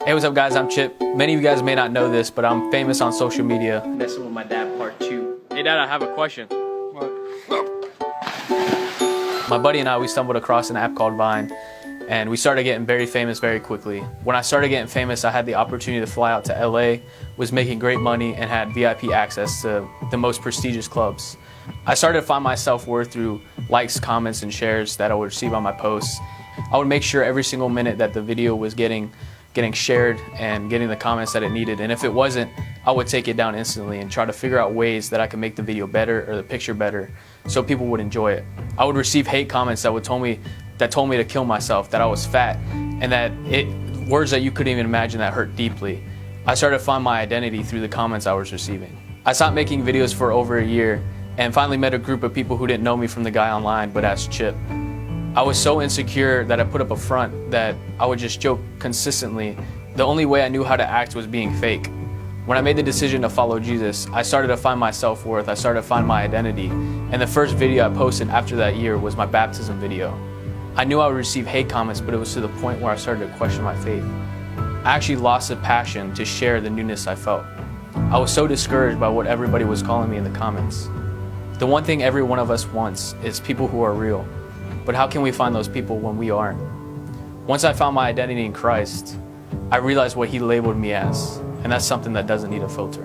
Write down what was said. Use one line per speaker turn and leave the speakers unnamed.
Hey, what's up guys, I'm Chip. Many of you guys may not know this, but I'm famous on social media.
Messing with my dad part 2.
Hey Dad, I have a question.
What?
My buddy and I, we stumbled across an app called Vine, and we started getting very famous very quickly. When I started getting famous, I had the opportunity to fly out to LA, was making great money, and had VIP access to the most prestigious clubs. I started to find my self-worth through likes, comments, and shares that I would receive on my posts. I would make sure every single minute that the video was getting shared and getting the comments that it needed, and if it wasn't, I would take it down instantly and try to figure out ways that I could make the video better or the picture better so people would enjoy it. I would receive hate comments that told me to kill myself, that I was fat, and that words that you couldn't even imagine that hurt deeply. I started to find my identity through the comments I was receiving. I stopped making videos for over a year and finally met a group of people who didn't know me from the guy online but as Chip. I was so insecure that I put up a front that I would just joke consistently. The only way I knew how to act was being fake. When I made the decision to follow Jesus, I started to find my self-worth, I started to find my identity, and the first video I posted after that year was my baptism video. I knew I would receive hate comments, but it was to the point where I started to question my faith. I actually lost the passion to share the newness I felt. I was so discouraged by what everybody was calling me in the comments. The one thing every one of us wants is people who are real. But how can we find those people when we aren't? Once I found my identity in Christ, I realized what He labeled me as, and that's something that doesn't need a filter.